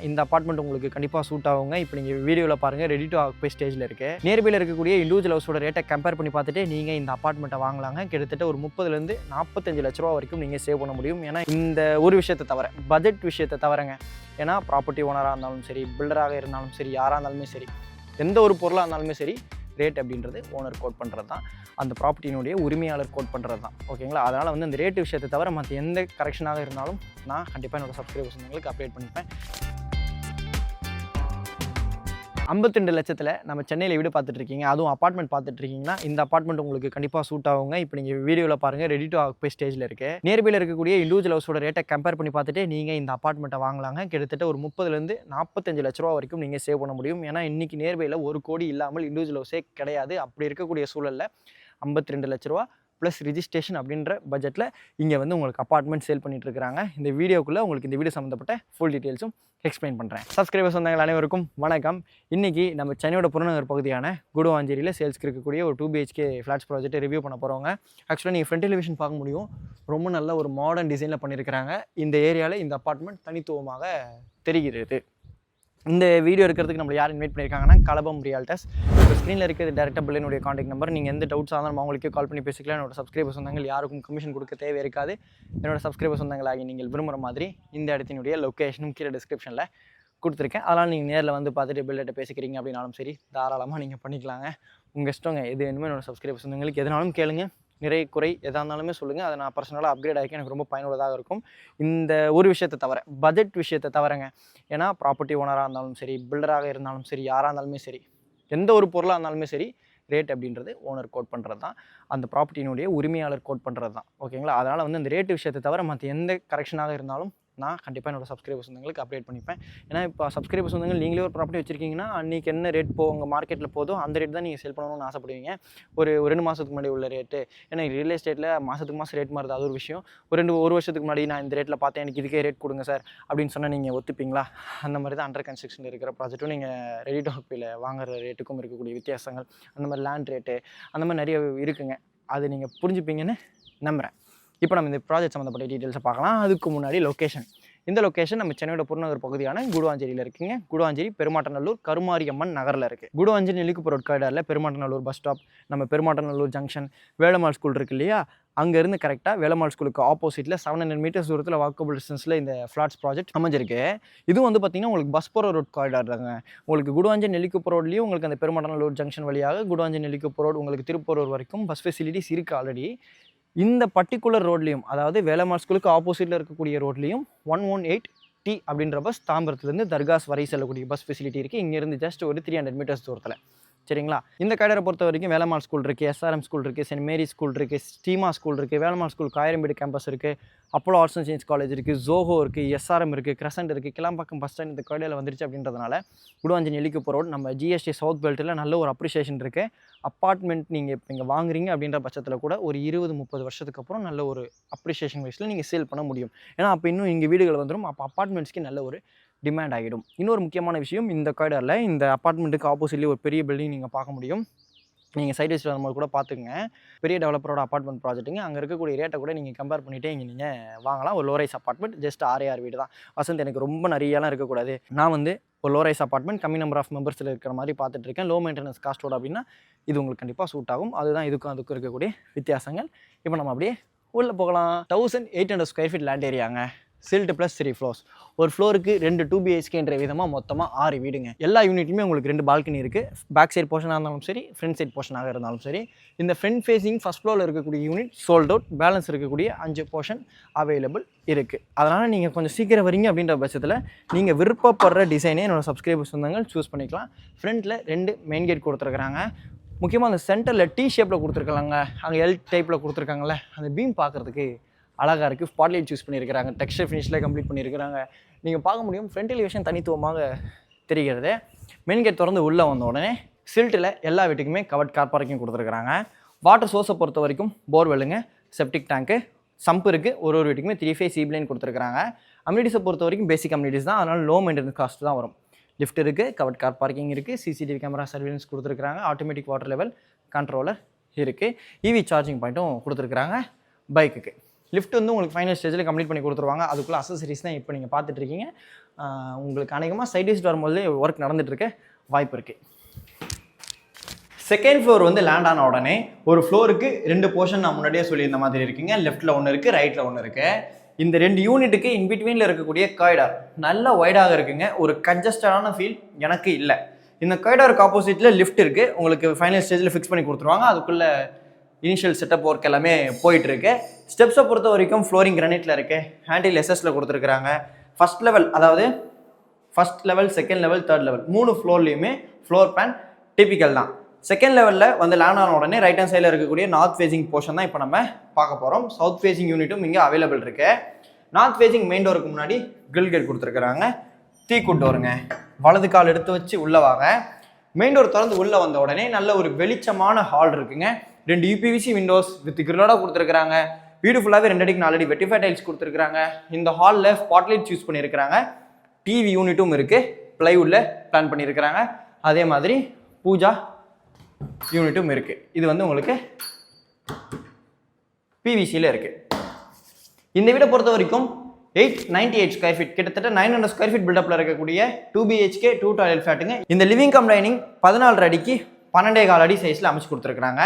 இந்த அபார்ட்மெண்ட் உங்களுக்கு கண்டிப்பாக சூட் ஆகுங்க. இப்போ நீங்கள் வீடியோவில் பாருங்கள், ரெடி டு ஆக்குபை ஸ்டேஜில் இருக்குது. நியர்பையில் இருக்கக்கூடிய இண்டிவிஜுவல் ஹவுஸோட ரேட்டை கம்பேர் பண்ணி பார்த்துட்டு நீங்கள் இந்த அபார்ட்மெண்ட்டை வாங்கலாங்க. கிட்டத்தட்ட ஒரு 30 to 45 லட்ச ரூபா வரைக்கும் நீங்கள் சேவ் பண்ண முடியும். ஏன்னா இந்த ஒரு விஷயத்தை தவிர, பட்ஜெட் விஷயத்தை தவிரங்க. ஏன்னா ப்ராப்பர்ட்டி ஓனராக இருந்தாலும் சரி, பில்டராக இருந்தாலும் சரி, யாராக இருந்தாலுமே சரி, எந்த ஒரு பொருளாக இருந்தாலுமே சரி, ரேட் அப்படின்றது ஓனர் கோட் பண்ணுறது தான், அந்த ப்ராப்பர்ட்டியினுடைய உரிமையாளர் கோட் பண்ணுறது தான். ஓகேங்களா? அதனால் வந்து இந்த ரேட்டு விஷயத்தை தவிர மற்ற எந்த கரெக்ஷனாக இருந்தாலும் நான் கண்டிப்பாக என்னோடய சப்ஸ்கிரைபர்ஸ் உங்களுக்கு அப்டேட் பண்ணிப்பேன். 52 லட்சத்தில் நம்ம சென்னையில் வீடு பார்த்துட்ருக்கீங்க, அதுவும் அப்பார்ட்மெண்ட் பார்த்துட்ருக்கீங்கன்னா இந்த அப்பார்ட்மெண்ட் உங்களுக்கு கண்டிப்பாக சூட் ஆகுங்க. இப்போ நீங்கள் வீடியோவில் பாருங்கள், ரெடி டு ஆக்குபை ஸ்டேஜில் இருக்குது. நியர்பையில் இருக்கக்கூடிய இண்டிவிஜுவல் ஹவுஸோட ரேட்டை கம்பேர் பண்ணி பார்த்துட்டு நீங்கள் இந்த அப்பார்ட்மெண்ட்டை வாங்கலாங்க. கிட்டத்தட்ட ஒரு 30 to 45 லட்ச ரூபா வரைக்கும் நீங்கள் சேவ் பண்ண முடியும். ஏன்னா இன்றைக்கி நியர்பையில் 1 கோடி இல்லாமல் இண்டிவிஜுவல் ஹவுஸே கிடையாது. அப்படி இருக்கக்கூடிய சூழலில் 52 லட்ச ரூபா ப்ளஸ் ரிஜிஸ்ட்ரேஷன் அப்படின்ற பட்ஜெட்டில் இங்கே வந்து உங்களுக்கு அப்பார்ட்மெண்ட் சேல் பண்ணிட்டு இருக்காங்க. இந்த வீடியோக்குள்ளே உங்களுக்கு இந்த வீடியோ சம்மந்தப்பட்ட ஃபுல் டீட்டெயில்ஸும் எக்ஸ்பிளைன் பண்ணுறேன். சப்ஸ்கிரைபர்ஸ் வந்தவங்க அனைவருக்கும் வணக்கம். இன்றைக்கி நம்ம சென்னையோட புறநகர் பகுதியான குடுவாஞ்சேரியில் சேல்ஸ்க்கு இருக்கக்கூடிய ஒரு 2 BHK ஃப்ளாட்ஸ் ப்ராஜெக்ட்டை ரிவ்யூ பண்ண போகிறவங்க. ஆக்சுவலாக நீங்கள் ஃப்ரண்ட் எலிவேஷன் பார்க்க முடியும், ரொம்ப நல்ல ஒரு மாடர்ன் டிசைனில் பண்ணியிருக்கிறாங்க. இந்த ஏரியாவில் இந்த அப்பார்ட்மெண்ட் தனித்துவமாக தெரிகிறது. இந்த வீடியோ இருக்கிறதுக்கு நம்மளை யார் இன்வைட் பண்ணியிருக்காங்கன்னா கலபம் ரியால்டர்ஸ். இப்போ ஸ்க்ரீனில் இருக்கிறது டேரெக்டாக பிள்ளைனுடைய காண்டாக்ட் நம்பர். நீங்கள் எந்த டவுட்ஸ் ஆனாலும் அவங்களுக்கே கால் பண்ணி பேசிக்கலாம். என்னோட சப்ஸ்கிரைபர் சொந்தங்கள் யாருக்கும் கமிஷன் கொடுக்க தேவை இருக்காது. என்னோட சப்ஸ்கிரைபர் சொந்தங்களாகி நீங்கள் விரும்புகிற மாதிரி இந்த இடத்தினுடைய லொக்கேஷனும் கீழே டிஸ்கிரிப்ஷனில் கொடுத்துருக்கேன். அதனால் நீங்கள் நேரில் வந்து பார்த்துட்டு பில்டர்கிட்ட பேசிக்கிறீங்க அப்படின்னாலும் சரி, தாராளமாக நீங்கள் பண்ணிக்கலாங்க. உங்கள் இஷ்டங்க. எது வேணுமோ என்னோட சப்ஸ்கிரைபர் சொந்தங்களுக்கு எதனாலும் கேளுங்க, நிறை குறை எதாக இருந்தாலுமே சொல்லுங்கள். அதை நான் பர்சனலாக அப்கிரேட் ஆகிக்க எனக்கு ரொம்ப பயனுள்ளதாக இருக்கும். இந்த ஒரு விஷயத்தை தவிர, பட்ஜெட் விஷயத்தை தவிரங்க. ஏன்னா ப்ராப்பர்ட்டி ஓனராக இருந்தாலும் சரி, பில்டராக இருந்தாலும் சரி, யாராக இருந்தாலுமே சரி, எந்த ஒரு பொருளாக இருந்தாலுமே சரி, ரேட் அப்படின்றது ஓனர் கோட் பண்ணுறது தான், அந்த ப்ராப்பர்ட்டியினுடைய உரிமையாளர் கோட் பண்ணுறது தான். ஓகேங்களா? அதனால் வந்து இந்த ரேட்டு விஷயத்தை தவிர மற்ற எந்த கரெக்ஷனாக இருந்தாலும் நான் கண்டிப்பாக என்னோடய சப்ஸ்கிரைபர்ஸ் சொந்தங்களுக்கு அப்டேட் பண்ணிப்பேன். ஏன்னா இப்போ சப்ஸ்கிரைபர்ஸ் சொந்தங்கள் நீங்களே ஒரு ப்ராப்பர்ட்டி வச்சிருக்கீங்கன்னா அன்றைக்கி என்ன ரேட் உங்கள் மார்க்கெட்டில் போதோ அந்த ரேட் தான் நீங்கள் செல் பண்ணணும்னு ஆசைப்படுவீங்க. ஒரு 2 மாதத்துக்கு முன்னாடி உள்ள ரேட்டு, ஏன்னா ரியல் எஸ்டேட்டில் மாதத்துக்கு மாதம் ரேட் மாறுது, அது ஒரு விஷயம். ஒரு வருஷத்துக்கு முன்னாடி நான் இந்த ரேட்டில் பார்த்தேன், எனக்கு இதுக்கே ரேட் கொடுங்க சார் அப்படின்னு சொன்னால் நீங்கள் ஒத்துப்பீங்களா? அந்த மாதிரி தான் அண்டர் கன்ஸ்ட்ரக்ஷன் இருக்கிற ப்ராஜெக்ட்டும் நீங்கள் ரெடி டு ஆக்குபையில் வாங்குற ரேட்டுக்கும் இருக்கக்கூடிய வித்தியாசங்கள், அந்த மாதிரி லேண்ட் ரேட்டு, அந்த மாதிரி நிறைய இருக்குங்க. அது நீங்கள் புரிஞ்சுப்பீங்கன்னு நம்புகிறேன். இப்போ நம்ம இந்த ப்ராஜெக்ட் சம்மந்தப்பட்ட டீட்டெயில்ஸை பார்க்கலாம். அதுக்கு முன்னாடி லொக்கேஷன். இந்த லொக்கேஷன் நம்ம சென்னையோட புறநகர் பகுதியான குடுவாஞ்சேரியில் இருக்குங்க. குடுவாஞ்சேரி பெருமாட்டநல்லூர் கருமாரியம்மன் நகரில் இருக்குது. குடுவாஞ்சேரி நெல்லிக்குப்பம் ரோட் காரிடாரில் பெருமாட்டநல்லூர் பஸ் ஸ்டாப், நம்ம பெருமாட்டநல்லூர் ஜங்ஷன், வேலம்மாள் ஸ்கூல் இருக்குது இல்லையா, அங்கேருந்து கரெக்டாக வேலம்மாள் ஸ்கூலுக்கு ஆப்போசிட்டில் 700 மீட்டர்ஸ் தூரத்தில் வாக்கபிள் டிஸ்டன்ஸில் இந்த ஃப்ளாட்ஸ் ப்ராஜெக்ட் அமைஞ்சிருக்கு. இதுவும் வந்து பார்த்திங்கன்னா உங்களுக்கு பஸ் போகிற ரோட் காரிடார் தாங்க. உங்களுக்கு குடுவாஞ்சேரி நெல்லிக்குப்பம் ரோட்லேயும் உங்களுக்கு அந்த பெருமாட்டநல்லூர் ஜங்ஷன் வழியாக குடுவாஞ்சேரி நெல்லிக்குப்பம் ரோடு உங்களுக்கு திருப்பூர் வரைக்கும் பஸ் ஃபெசிலிட்டிஸ் இருக்குது ஆல்ரெடி. இந்த பர்டிகுலர் ரோட்லேயும், அதாவது வேலம்மாள் ஸ்கூலுக்கு ஆப்போசிட்டில் இருக்கக்கூடிய ரோட்லேயும் 118T அப்படின்ற பஸ் தாம்பரத்துலேருந்து தர்காஸ் வரை செல்லக்கூடிய பஸ் ஃபெசிலிட்டி இருக்குது. இங்கேருந்து ஜஸ்ட் ஒரு 300 மீட்டர்ஸ் தூரத்தில். சரிங்களா? இந்த காரிடாரை பொறுத்த வரைக்கும் வேலம்மாள் ஸ்கூல் இருக்குது, SRM ஸ்கூல் இருக்குது, சென்ட் மேரி ஸ்கூல் இருக்குது, ஸ்டீமா ஸ்கூல் இருக்குது, வேலம்மாள் ஸ்கூல் காயரம்பேடு கேம்பஸ் இருக்குது, Apollo arts and science college இருக்குது, ஜோஹோ இருக்குது, SRM இருக்குது, கிரசண்ட் இருக்குது, கிளாம்பாக்கம் பஸ் ஸ்டாண்ட் இந்த காரிடாரில் வந்துருச்சு. அப்படின்றதுனால குடுவாஞ்சேரி நெல்லிக்குப்பம் ரோடு நம்ம GST சவுத் பெல்ட்டில் நல்ல ஒரு அப்ரிஷியேஷன் இருக்குது. அப்பார்ட்மெண்ட் நீங்கள் இப்போ இங்கே வாங்குறீங்க அப்படின்ற பட்சத்தில் கூட ஒரு 20-30 வருஷத்துக்கு அப்புறம் நல்ல ஒரு அப்ரிஷியேஷன் வைஸில் நீங்கள் சேல் பண்ண முடியும். ஏன்னா அப்போ இன்னும் இங்கே வீடுகள் வந்துடும். அப்போ அப்பார்ட்மெண்ட்ஸ்க்கு நல்ல ஒரு டிமாண்ட் ஆகிடும். இன்னொரு முக்கியமான விஷயம், இந்த காரிடாரில் இந்த அப்பார்ட்மெண்ட்டுக்கு ஆப்போசிட்லேயே ஒரு பெரிய பில்டிங் நீங்கள் பார்க்க முடியும். நீங்கள் சைட் வைஸில் வரும்போது கூட பார்த்துக்குங்க. பெரிய டெவலப்பரோட அப்பார்ட்மெண்ட் ப்ராஜெக்ட்டுங்க. அங்கே இருக்கக்கூடிய ரேட்டை கூட நீங்கள் கம்பேர் பண்ணிவிட்டு இங்கே நீங்கள் வாங்கலாம். ஒரு லோரைஸ் அப்பார்ட்மெண்ட், ஜஸ்ட் 6 வீடு தான். வசந்த் எனக்கு ரொம்ப நிறையலாம் இருக்கக்கூடாது, நான் வந்து ஒரு லோரைஸ் அப்பார்ட்மெண்ட் கம்மி நம்பர் ஆஃப் மெம்பர்ஸில் இருக்கிற மாதிரி பார்த்துட்டு இருக்கேன், லோ மெயின்டெனன்ஸ் காஸ்ட்டோட அப்படின்னா இது உங்களுக்கு கண்டிப்பாக சூட் ஆகும். அதுதான் இதுக்கும் அதுக்கும் இருக்கக்கூடிய வித்தியாசங்கள். இப்போ நம்ம அப்படியே உள்ளே போகலாம். 1800 ஸ்கொயர் ஃபீட் லேண்ட் ஏரியாங்க. Stilt plus 3 floors. ஒரு ஃப்ளோருக்கு 2 2 BHKன்ற விதமாக மொத்தமாக 6 வீடுங்க. எல்லா யூனிட்லையுமே உங்களுக்கு 2 பால்கனி இருக்குது. பேக் சைட் போர்ஷனாக இருந்தாலும் சரி, ஃப்ரண்ட் சைட் போர்ஷனாக இருந்தாலும் சரி. இந்த ஃப்ரண்ட் ஃபேஸிங் ஃபஸ்ட் ஃப்ளோரில் இருக்கக்கூடிய யூனிட் சோல்ட் அவுட், பேலன்ஸ் இருக்கக்கூடிய 5 போர்ஷன் அவைலபிள் இருக்குது. அதனால் நீங்கள் கொஞ்சம் சீக்கிரம் வரீங்க அப்படின்ற பட்சத்தில் நீங்கள் விருப்பப்படுற டிசைனே என்னோட சப்ஸ்கிரைபர்ஸ் சொந்தங்கள் சூஸ் பண்ணிக்கலாம். ஃப்ரண்ட்டில் 2 மெயின் கேட் கொடுத்துருக்குறாங்க. முக்கியமாக அந்த சென்டரில் T ஷேப்பில் கொடுத்துருக்கலாங்க, அங்கே L டைப்பில் கொடுத்துருக்காங்கல்ல, அந்த பீம் பார்க்குறதுக்கு அழகாக இருக்குது. ஸ்பாட்லைட் சூஸ் பண்ணியிருக்கிறாங்க, டெக்ஸ்டர் ஃபினிஷில் கம்ப்ளீட் பண்ணியிருக்கிறாங்க. நீங்கள் பார்க்க முடியும், ஃப்ரண்ட் எலிவேஷன் தனித்துவமாக தெரிகிறது. மெயின் கேட் திறந்து உள்ளே வந்த உடனே சில்ட்டில் எல்லா வீட்டுக்குமே கவர்ட் கார் பார்க்கிங் கொடுத்துருக்குறாங்க. வாட்டர் சோர்ஸை பொறுத்த வரைக்கும் போர்வெல்லுங்க, செப்டிக் டேங்க்கு, சம்ப் இருக்குது. ஒரு வீட்டுக்குமே 3 ஃபேஸ் லைன் கொடுத்துருக்குறாங்க. அம்யூனிட்டிஸை பொறுத்த வரைக்கும் பேசிக் அம்யூனிட்டிஸ் தான், அதனால் லோ மெயின்டெனன்ஸ் காஸ்ட் தான் வரும். லிஃப்ட் இருக்குது, கவர்ட் கார் பார்க்கிங் இருக்குது, CCTV கேமரா சர்வீலன்ஸ் கொடுத்துருக்குறாங்க, ஆட்டோமேட்டிக் வாட்டர் லெவல் கண்ட்ரோலர் இருக்குது, EV சார்ஜிங் பாயிண்ட்டும் கொடுத்துருக்குறாங்க. பைக்குக்கு லிஃப்ட் வந்து உங்களுக்கு ஃபைனல் ஸ்டேஜில் கம்ப்ளீட் பண்ணி கொடுத்துருவாங்க. அதுக்குள்ளே அசசரிஸ் தான் இப்போ நீங்கள் பார்த்துட்ருக்கீங்க. உங்களுக்கு அநேகமாக சைட் ஈஸ்ட் வரும்போது ஒர்க் நடந்துகிட்ருக்க வாய்ப்பு இருக்குது. செகண்ட் ஃப்ளோர் வந்து லேண்ட் ஆன உடனே ஒரு ஃப்ளோருக்கு 2 போர்ஷன் நான் முன்னாடியே சொல்லியிருந்த மாதிரி இருக்குங்க. லெஃப்ட்டில் ஒன்று இருக்குது, ரைட்டில் ஒன்று இருக்குது. இந்த 2 யூனிட்டுக்கு இன்பிட்வீனில் இருக்கக்கூடிய காரிடார் நல்ல வைடாக இருக்குங்க. ஒரு கன்ஜஸ்டடான ஃபீல் எனக்கு இல்லை. இந்த காரிடாருக்கு ஆப்போசிட்டில் லிஃப்ட் இருக்குது. உங்களுக்கு ஃபைனல் ஸ்டேஜில் ஃபிக்ஸ் பண்ணி கொடுத்துருவாங்க. அதுக்குள்ளே இனிஷியல் செட்டப் ஒர்க் எல்லாமே போயிட்டுருக்கு. ஸ்டெப்ஸை பொறுத்த வரைக்கும் ஃப்ளோரிங் கிரானைட்டில் இருக்குது. ஹேண்டில் எஸ்எஸ்ல கொடுத்துருக்குறாங்க. ஃபஸ்ட் லெவல், அதாவது first level, second level, third level 3 ஃப்ளோர்லேயுமே ஃப்ளோர் பிளான் டிபிக்கல் தான். செகண்ட் லெவலில் வந்து லேண்ட் ஆன உடனே ரைட் ஹேண்ட் சைடில் இருக்கக்கூடிய நார்த் ஃபேசிங் போர்ஷன் தான் இப்போ நம்ம பார்க்க போகிறோம். சவுத் ஃபேசிங் யூனிட்டும் இங்கே அவைலபிள் இருக்குது. நார்த் ஃபேசிங் மெயின் டோருக்கு முன்னாடி கிரில் கேட் கொடுத்துருக்குறாங்க. டீக்குட் டோருங்க. வலது கால் எடுத்து வச்சு உள்ளே வாங்க. மெயின் டோர் திறந்து உள்ளே வந்த உடனே நல்ல ஒரு வெளிச்சமான ஹால் இருக்குங்க. 2 யூபிவிசி விண்டோஸ் வித் கிரிலோட கொடுத்துருக்குறாங்க. பியூட்டிஃபுல்லாகவே 2 அடிக்கு 4 அடி வெட்டிஃபை டைல்ஸ் கொடுத்துருக்குறாங்க. இந்த ஹாலில் ஸ்பாட்லைட் யூஸ் பண்ணியிருக்கிறாங்க. டிவி யூனிட்டும் இருக்குது. பிளைவுட்டில் பிளான் பண்ணியிருக்கிறாங்க. அதே மாதிரி பூஜா யூனிட்டும் இருக்குது. இது வந்து உங்களுக்கு பிவிசியில் இருக்குது. இந்த வீடை பொறுத்த வரைக்கும் 898 ஸ்கொயர் ஃபீட், கிட்டத்தட்ட 900 ஸ்கொயர் ஃபீட் பில்டப்பில் இருக்கக்கூடிய 2 BHK 2 டாய்லெட் ஃபிளாட்டுங்க. இந்த லிவிங் கம் டைனிங் 14 அடிக்கு 12.25 அடி சைஸில் அமைச்சு கொடுத்துருக்குறாங்க.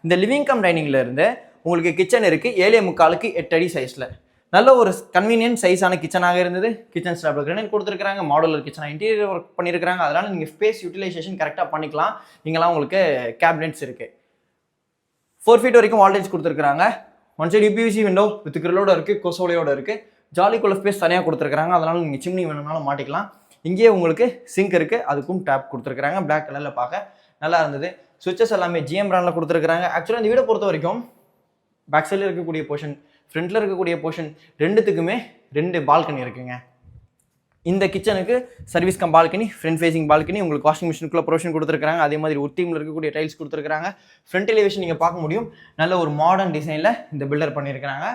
இந்த லிவிங் கம் டைனிங்கில் இருந்து உங்களுக்கு கிச்சன் இருக்குது 7.25க்கு 8 அடி சைஸில். நல்ல ஒரு கன்வீனியன்ட் சைஸான கிச்சனாக இருந்தது. கிச்சன் ஸ்லாப்ல கிரானைட் கொடுத்துருக்காங்க. மாடுலர் கிச்சனாக இன்டீரியர் ஒர்க் பண்ணியிருக்காங்க. அதனால் நீங்கள் ஸ்பேஸ் யூட்டிலைசேஷன் கரெக்டாக பண்ணிக்கலாம். இங்கெல்லாம் உங்களுக்கு கேபினெட்ஸ் இருக்குது. 4 ஃபீட் வரைக்கும் வால்டேஜ் கொடுத்துருக்காங்க. One side UPVC window with கிரிலோட இருக்குது, கொசோலையோட இருக்குது. ஜாலிக்குள்ள ஸ்பேஸ் தனியாக கொடுத்துருக்காங்க. அதனால் நீங்கள் சிம்னி வேணும்னாலும் மாட்டிக்கலாம். இங்கேயே உங்களுக்கு சிங்க் இருக்குது, அதுக்கும் டேப் கொடுத்துருக்காங்க. பிளாக் கலரில் பார்க்க நல்லா இருந்தது. சுவிச்சஸ் எல்லாமே GM பிராண்டில் கொடுத்துருக்காங்க. ஆக்சுவலாக இந்த வீடை பொறுத்த வரைக்கும் பேக் சைடில் இருக்கக்கூடிய போர்ஷன், ஃப்ரண்ட்டில் இருக்கக்கூடிய போர்ஷன் ரெண்டுத்துக்குமே 2 பால்கனி இருக்குங்க. இந்த கிச்சனுக்கு service come balcony, front facing balcony, உங்களுக்கு வாஷிங் மிஷினுக்குள்ள ப்ரொவிஷன் கொடுத்துருக்காங்க. அதே மாதிரி ஒரு தீமில் இருக்கக்கூடிய டைல்ஸ் கொடுத்துருக்காங்க. ஃப்ரண்ட் எலிவேஷன் நீங்கள் பார்க்க முடியும். நல்ல ஒரு மாடர்ன் டிசைனில் இந்த பில்டர் பண்ணியிருக்கிறாங்க.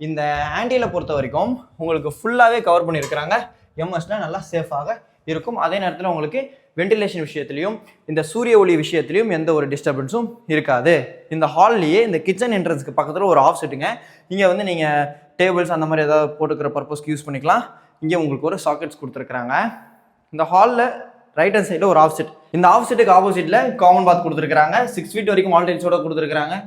இந்த ஆண்டியில் பொறுத்த வரைக்கும் உங்களுக்கு ஃபுல்லாகவே கவர் பண்ணியிருக்கிறாங்க. எம்எஸ்ல நல்லா சேஃபாக இருக்கும். அதே நேரத்தில் உங்களுக்கு வென்டிலேஷன் விஷயத்துலையும் இந்த சூரிய ஒளி விஷயத்துலையும் எந்த ஒரு டிஸ்டர்பன்ஸும் இருக்காது. இந்த ஹால்லேயே இந்த கிச்சன் என்ட்ரன்ஸ்க்கு பக்கத்தில் ஒரு ஆஃப் செட்டுங்க. இங்கே வந்து நீங்கள் டேபிள்ஸ் அந்த மாதிரி ஏதாவது போட்டுக்கிற பர்பஸ்க்கு யூஸ் பண்ணிக்கலாம். இங்கே உங்களுக்கு ஒரு சாக்கெட்ஸ் கொடுத்துருக்குறாங்க. இந்த ஹாலில் ரைட் ஹேண்ட் சைடில் ஒரு ஆஃப் செட். இந்த ஆஃப் செட்டுக்கு ஆப்போசிட்டில் காமன் பாத் கொடுத்துருக்காங்க. 6 ஃபீட் வரைக்கும் வால்டேஜோட கொடுத்துருக்காங்க.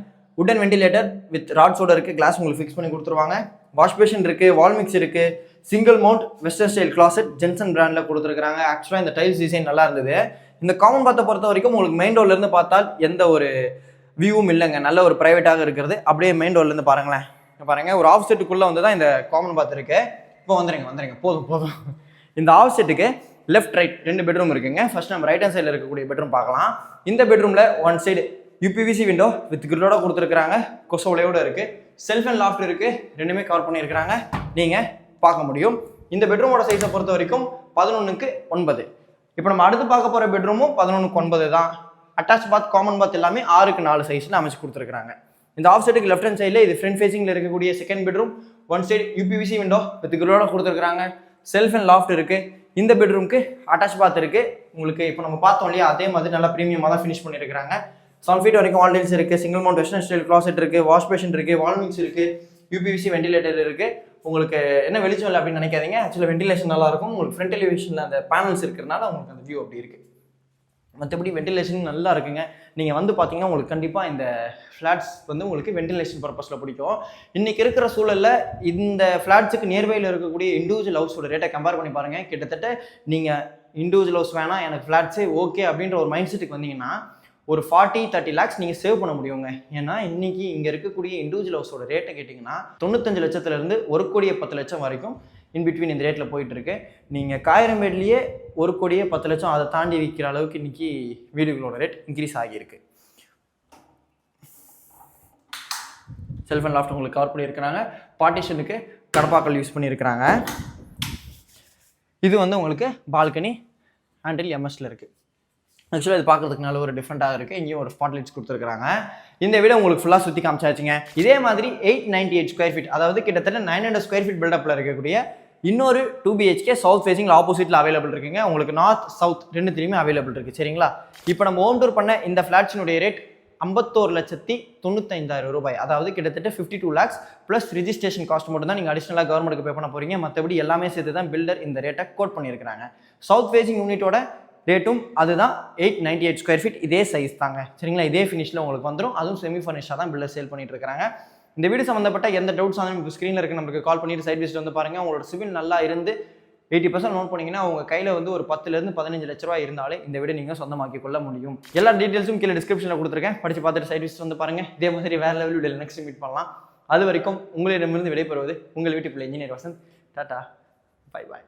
உடன் வென்டிலேட்டர் வித் ராட்ஸோட இருக்குது. கிளாஸ் உங்களுக்கு ஃபிக்ஸ் பண்ணி கொடுத்துருவாங்க. வாஷ் பேஷன் இருக்குது, வால் மிக்ஸ் இருக்குது. Single mount western style closet Johnson பிராண்டில் கொடுத்துருக்காங்க. ஆக்சுவலாக இந்த டைல்ஸ் டிசைன் நல்லா இருந்தது. இந்த காமன் பாத்தை பொறுத்த வரைக்கும் உங்களுக்கு மெயின் டோர்லேருந்து பார்த்தால் எந்த ஒரு வியூவும் இல்லைங்க. நல்ல ஒரு ப்ரைவேட்டாக இருக்கிறது. அப்படியே மெயின் டோர்லேருந்து பாருங்களேன். பாருங்கள், ஒரு ஆஃப் செட்டுக்குள்ளே வந்து தான் இந்த காமன் பாத் இருக்குது. இப்போ வந்துடுங்க போதும். இந்த ஆஃப் செட்டுக்கு லெஃப்ட் ரைட் 2 பெட்ரூம் இருக்குங்க. ஃபர்ஸ்ட் நம்ம ரைட் ஹேண்ட் சைடில் இருக்கக்கூடிய பெட்ரூம் பார்க்கலாம். இந்த பெட்ரூமில் one side UPVC window with கிரிலோட கொடுத்துருக்காங்க. கொசோலையோட இருக்குது. செல்ஃப் அண்ட் லாஃப்ட் இருக்குது. ரெண்டுமே கவர் பண்ணியிருக்கிறாங்க. நீங்கள் பார்க்க முடியும். இந்த பெட்ரூமோட சைஸை பொறுத்த வரைக்கும் 11க்கு 9. இப்போ நம்ம அடுத்து பார்க்க போகிற பெட்ரூமும் 11க்கு 9 தான். அட்டாச் பாத், காமன் பாத் எல்லாமே 6க்கு 4 சைஸில் அமைச்சு கொடுத்துருக்காங்க. இந்த ஆஃப் சைடுக்கு லெஃப்ட் ஹேண்ட் சைடில் இது ஃப்ரண்ட் ஃபேசிங்கில் இருக்கக்கூடிய second bedroom. One side UPVC window with கிரிலோட கொடுத்துருக்காங்க. செல்ஃப் அண்ட் லாஃப்ட் இருக்குது. இந்த பெட்ரூமுக்கு அட்டாச் பாத் இருக்குது. உங்களுக்கு இப்போ நம்ம பார்த்தோம் இல்லையா, அதே மாதிரி நல்லா ப்ரீமியமாக தான் ஃபினிஷ் பண்ணியிருக்காங்க. 7 ஃபீட் வரைக்கும் வால்டேஜ் இருக்குது. Single mount western style closet இருக்குது. வாஷ் பேஷன் இருக்குது. வால் மிக்ஸ் இருக்குது. யூபிவிசி வென்டிலேட்டர் இருக்குது. உங்களுக்கு என்ன வெளிச்சம் இல்லை அப்படின்னு நினைக்காதீங்க. ஆக்சுவலாக வென்டிலேஷன் நல்லாயிருக்கும். உங்களுக்கு ஃப்ரண்ட் எலிவேஷனில் அந்த பேனல்ஸ் இருக்கிறனால உங்களுக்கு அந்த வியூ அப்படி இருக்குது. மற்றபடி வென்டிலேஷன் நல்லா இருக்குங்க. நீங்கள் வந்து பார்த்தீங்கன்னா உங்களுக்கு கண்டிப்பாக இந்த ஃப்ளாட்ஸ் வந்து உங்களுக்கு வென்டிலேஷன் பர்பஸில் பிடிக்கும். இன்றைக்கி இருக்கிற சூழலில் இந்த ஃப்ளாட்ஸுக்கு நியர்பையில் இருக்கக்கூடிய இண்டிவிஜுவல் ஹவுஸோட ரேட்டை கம்பேர் பண்ணி பாருங்கள். கிட்டத்தட்ட நீங்கள் இண்டிவிஜுவல் ஹவுஸ் வேணாம், எனக்கு ஃப்ளாட்ஸே ஓகே அப்படின்ற ஒரு மைண்ட் செட்டுக்கு வந்தீங்கன்னா ஒரு 40-30 lakhs நீங்கள் சேவ் பண்ண முடியுங்க. ஏன்னா இன்றைக்கி இங்கே இருக்கக்கூடிய இண்டிவிஜுவல் ஹவுஸோட ரேட்டை கேட்டிங்கன்னா 95 லட்சத்துலேருந்து 1,10,00,000 வரைக்கும் இன்பிட்வீன் இந்த ரேட்டில் போயிட்டுருக்கு. நீங்கள் காயிரம்பேட்லேயே 1,10,00,000 அதை தாண்டி விற்கிற அளவுக்கு இன்றைக்கி வீடுகளோட ரேட் இன்க்ரீஸ் ஆகியிருக்கு. செல்ஃப் அண்ட் லாஃப்ட் உங்களுக்கு கவர் பண்ணியிருக்கிறாங்க. பார்ட்டிஷனுக்கு கடப்பாக்கள் யூஸ் பண்ணியிருக்கிறாங்க. இது வந்து உங்களுக்கு பால்கனி ஹேண்டில் எம்எஸ்ல இருக்குது. ஆக்சுவலாக இது பார்க்குறதுக்கு நல்ல ஒரு டிஃப்ரெண்ட்டாக இருக்குது. இங்கேயும் ஒரு ஸ்பாட்லைட்ஸ் கொடுத்துருக்காங்க. இந்த வீட உங்களுக்கு ஃபுல்லாக சுற்றி காமிச்சாச்சுங்க. இதே மாதிரி 898 ஸ்கொயர் ஃபீட், அதாவது கிட்டத்தட்ட 900 ஸ்கொயர் ஃபீட் பில்டப்பில் இருக்கக்கூடிய இன்னொரு 2 BHK சவுத் ஃபேசிங்கில் ஆப்போசிட்டில் அவைலபிள் இருக்குங்க. உங்களுக்கு நார்த் சவுத் ரெண்டுத்திலையுமே அவைலபிள் இருக்குது. சரிங்களா? இப்போ நம்ம ஹோம் டூர் பண்ண இந்த ஃப்ளாட்ஸினுடைய ரேட் 51,95,000 ரூபாய், அதாவது கிட்டத்தட்ட 52 lakhs ப்ளஸ் ரிஜிஸ்ட்ரேஷன் காஸ்ட் மட்டும் தான் நீங்கள் அடிஷனலாக கவர்மெண்ட்டுக்கு பே பண்ண போகிறீங்க. மற்றபடி எல்லாமே சேர்த்து தான் பில்டர் இந்த ரேட்டை கோட் பண்ணியிருக்கிறாங்க. சவுத் ஃபேசிங் யூனிட்டோட ரேட்டும் அதுதான் 898 ஸ்கொயர் ஃபீட், இதே சைஸ் தாங்க சரிங்களா. இதே ஃபினிஷில் உங்களுக்கு வந்துடும். அதுவும் செமி ஃபர்னிஷாக தான் பில்டர் சேல் பண்ணிட்டு இருக்காங்க. இந்த வீடு சம்மந்தப்பட்ட எந்த டவுட்ஸ் ஆனாலும் இப்போ ஸ்க்ரீனில் இருக்க நம்மளுக்கு கால் பண்ணிட்டு சைட் விசிட் வந்து பாருங்கள். உங்களோட சிவில் நல்லா இருந்து 80% லோன் பண்ணிங்கன்னா உங்கள் கையில் வந்து ஒரு 10 to 15 லட்ச ரூபா இருந்தாலே இந்த வீடு நீங்கள் சொந்தமாக்கி கொள்ள முடியும். எல்லா டீட்டெயில்ஸும் கீழே டிஸ்கிரிப்ஷனில் கொடுத்துருக்கேன், படித்து பார்த்துட்டு சைட் விசிட் வந்து பாருங்கள். இதே மாதிரி வேறு லெவல் வீடியோவில் நெக்ஸ்ட் மீட் பண்ணலாம். அது வரைக்கும் உங்களிடமிருந்து விடைபெறுவது உங்கள் வீட்டு பிள்ளை engineer Vasanth. Tata, bye bye.